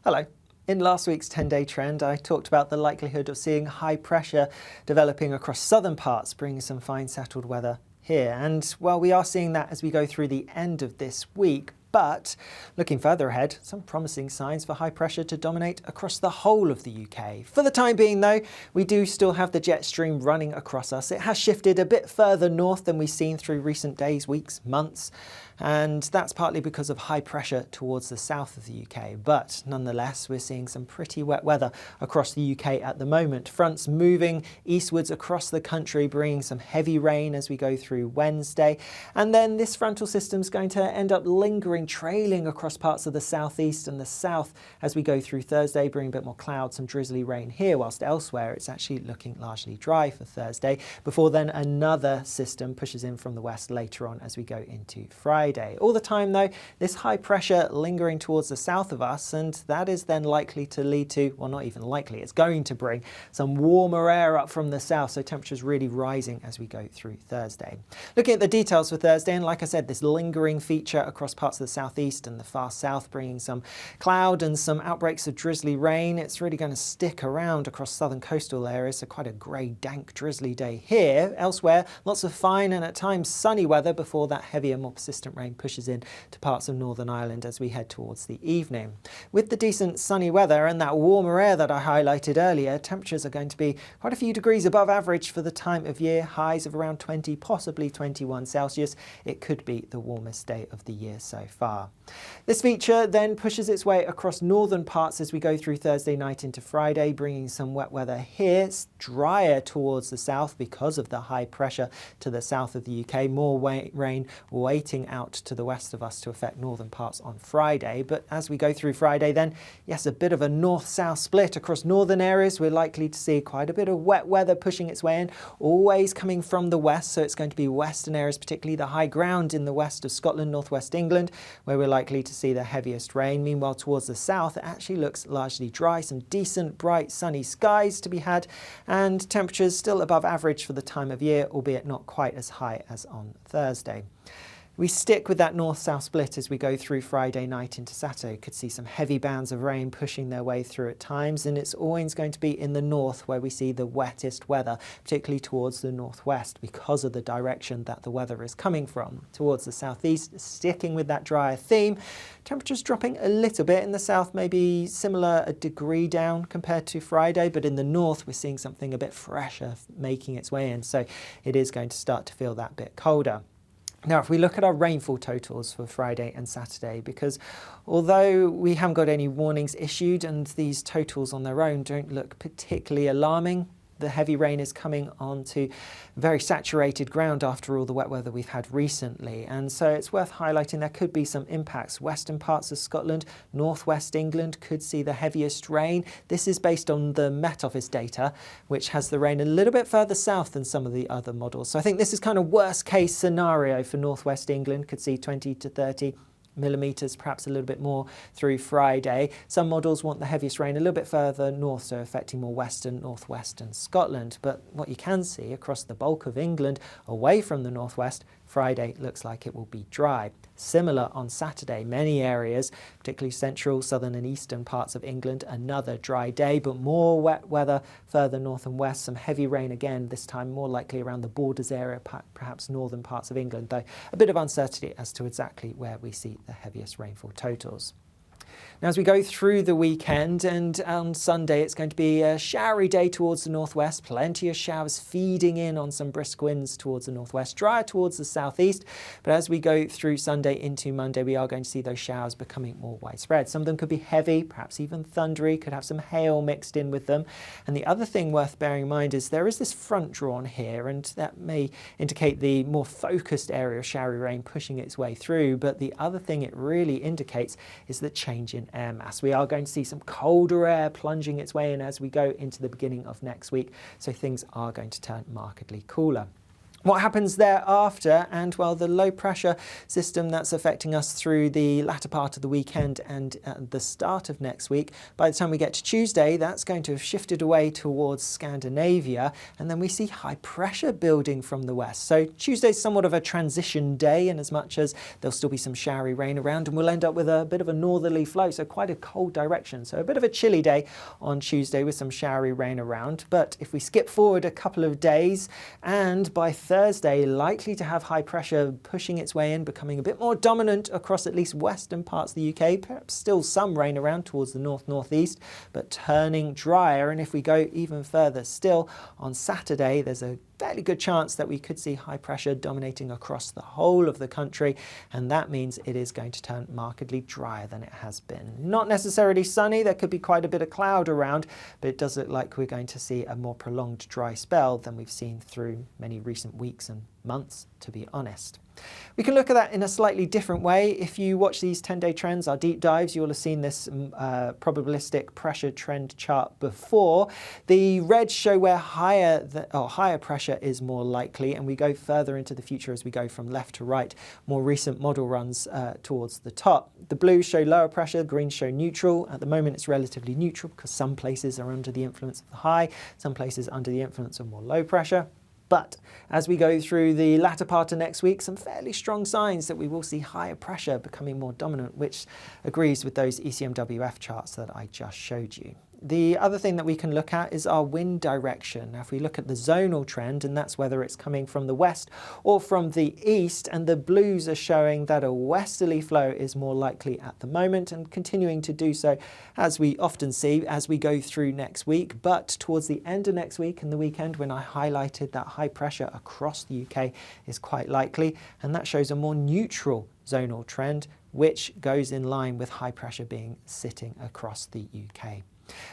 Hello. In last week's 10-day trend, I talked about the likelihood of seeing high pressure developing across southern parts, bringing some fine settled weather here. And well, we are seeing that as we go through the end of this week. But looking further ahead, some promising signs for high pressure to dominate across the whole of the UK. For the time being though, we do still have the jet stream running across us. It has shifted a bit further north than we've seen through recent days, weeks, months. And that's partly because of high pressure towards the south of the UK. But nonetheless, we're seeing some pretty wet weather across the UK at the moment. Fronts moving eastwards across the country, bringing some heavy rain as we go through Wednesday. And then this frontal system is going to end up lingering, trailing across parts of the southeast and the south as we go through Thursday, bringing a bit more cloud, some drizzly rain here, whilst elsewhere it's actually looking largely dry for Thursday, before then another system pushes in from the west later on as we go into Friday. All the time though, this high pressure lingering towards the south of us, and that is then likely to lead to, well, not even likely, it's going to bring some warmer air up from the south, so temperatures really rising as we go through Thursday. Looking at the details for Thursday, and like I said, this lingering feature across parts of the southeast and the far south, bringing some cloud and some outbreaks of drizzly rain. It's really going to stick around across southern coastal areas, so quite a grey, dank, drizzly day here. Elsewhere, lots of fine and at times sunny weather before that heavier, more persistent rain pushes in to parts of Northern Ireland as we head towards the evening. With the decent sunny weather and that warmer air that I highlighted earlier, temperatures are going to be quite a few degrees above average for the time of year, highs of around 20, possibly 21 Celsius. It could be the warmest day of the year so far. This feature then pushes its way across northern parts as we go through Thursday night into Friday, bringing some wet weather here. It's drier towards the south because of the high pressure to the south of the UK. More rain waiting out to the west of us to affect northern parts on Friday. But as we go through Friday then, yes, a bit of a north-south split across northern areas. We're likely to see quite a bit of wet weather pushing its way in, always coming from the west. So it's going to be western areas, particularly the high ground in the west of Scotland, northwest England, where we're likely to see the heaviest rain. Meanwhile, towards the south, it actually looks largely dry, some decent, bright, sunny skies to be had, and temperatures still above average for the time of year, albeit not quite as high as on Thursday. We stick with that north-south split as we go through Friday night into Saturday. Could see some heavy bands of rain pushing their way through at times, and it's always going to be in the north where we see the wettest weather, particularly towards the northwest because of the direction that the weather is coming from. Towards the southeast, sticking with that drier theme, temperatures dropping a little bit. In the south, maybe similar, a degree down compared to Friday, but in the north, we're seeing something a bit fresher making its way in, so it is going to start to feel that bit colder. Now, if we look at our rainfall totals for Friday and Saturday, because although we haven't got any warnings issued and these totals on their own don't look particularly alarming, the heavy rain is coming onto very saturated ground after all the wet weather we've had recently. And so it's worth highlighting there could be some impacts. Western parts of Scotland, northwest England could see the heaviest rain. This is based on the Met Office data, which has the rain a little bit further south than some of the other models. So I think this is kind of worst case scenario for northwest England, could see 20 to 30 millimetres, perhaps a little bit more through Friday. Some models want the heaviest rain a little bit further north, so affecting more western, northwestern Scotland. But what you can see across the bulk of England, away from the northwest, Friday looks like it will be dry. Similar on Saturday, many areas, particularly central, southern and eastern parts of England, another dry day, but more wet weather further north and west. Some heavy rain again, this time more likely around the borders area, perhaps northern parts of England, though a bit of uncertainty as to exactly where we see the heaviest rainfall totals. Now, as we go through the weekend, and on Sunday it's going to be a showery day towards the northwest, plenty of showers feeding in on some brisk winds towards the northwest, drier towards the southeast. But as we go through Sunday into Monday, we are going to see those showers becoming more widespread. Some of them could be heavy, perhaps even thundery, could have some hail mixed in with them. And the other thing worth bearing in mind is there is this front drawn here, and that may indicate the more focused area of showery rain pushing its way through. But the other thing it really indicates is the change in air mass. We are going to see some colder air plunging its way in as we go into the beginning of next week, so things are going to turn markedly cooler. What happens thereafter, and well, the low pressure system that's affecting us through the latter part of the weekend and at the start of next week, by the time we get to Tuesday, that's going to have shifted away towards Scandinavia, and then we see high pressure building from the west. So Tuesday's somewhat of a transition day, in as much as there'll still be some showery rain around, and we'll end up with a bit of a northerly flow, so quite a cold direction. So a bit of a chilly day on Tuesday with some showery rain around. But if we skip forward a couple of days, and by Thursday, likely to have high pressure pushing its way in, becoming a bit more dominant across at least western parts of the UK, perhaps still some rain around towards the north-northeast, but turning drier. And if we go even further still, on Saturday, there's a fairly good chance that we could see high pressure dominating across the whole of the country, and that means it is going to turn markedly drier than it has been. Not necessarily sunny, there could be quite a bit of cloud around, but it does look like we're going to see a more prolonged dry spell than we've seen through many recent weeks and months, to be honest. We can look at that in a slightly different way. If you watch these 10-day trends, our deep dives, you'll have seen this probabilistic pressure trend chart before. The reds show where higher pressure is more likely, and we go further into the future as we go from left to right, more recent model runs towards the top. The blues show lower pressure, greens show neutral. At the moment it's relatively neutral because some places are under the influence of the high, some places under the influence of more low pressure. But as we go through the latter part of next week, some fairly strong signs that we will see higher pressure becoming more dominant, which agrees with those ECMWF charts that I just showed you. The other thing that we can look at is our wind direction. Now, if we look at the zonal trend, and that's whether it's coming from the west or from the east, and the blues are showing that a westerly flow is more likely at the moment and continuing to do so, as we often see as we go through next week. But towards the end of next week and the weekend, when I highlighted that high pressure across the UK is quite likely, and that shows a more neutral zonal trend, which goes in line with high pressure being sitting across the UK.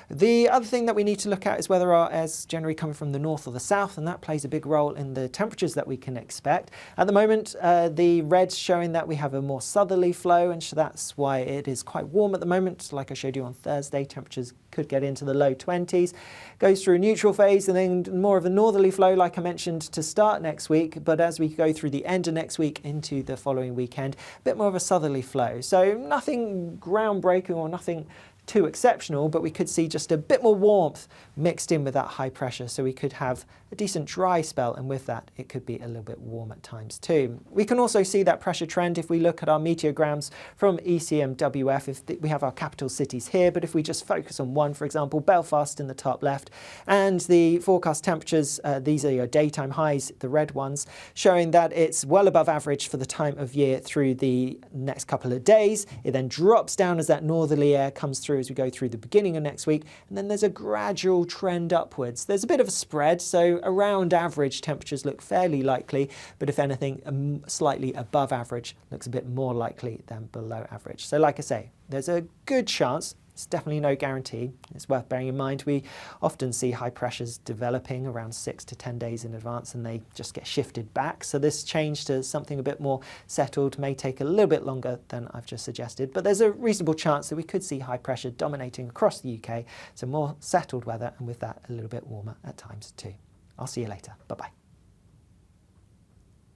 The other thing that we need to look at is whether our air's generally coming from the north or the south, and that plays a big role in the temperatures that we can expect. At the moment, the red's showing that we have a more southerly flow, and so that's why it is quite warm at the moment. Like I showed you on Thursday, temperatures could get into the low 20s. Goes through a neutral phase and then more of a northerly flow, like I mentioned, to start next week. But as we go through the end of next week into the following weekend, a bit more of a southerly flow. So nothing groundbreaking or nothing too exceptional, but we could see just a bit more warmth mixed in with that high pressure, so we could have a decent dry spell, and with that it could be a little bit warm at times too. We can also see that pressure trend if we look at our meteograms from ECMWF. If we have our capital cities here, but if we just focus on one, for example, Belfast in the top left, and the forecast temperatures, these are your daytime highs, the red ones, showing that it's well above average for the time of year through the next couple of days. It then drops down as that northerly air comes through as we go through the beginning of next week, and then there's a gradual trend upwards. There's a bit of a spread, so around average temperatures look fairly likely, but if anything, slightly above average looks a bit more likely than below average. So like I say, there's a good chance. It's definitely no guarantee. It's worth bearing in mind we often see high pressures developing around 6 to 10 days in advance, and they just get shifted back. So this change to something a bit more settled may take a little bit longer than I've just suggested, but there's a reasonable chance that we could see high pressure dominating across the UK, so more settled weather, and with that a little bit warmer at times too. I'll see you later. Bye-bye.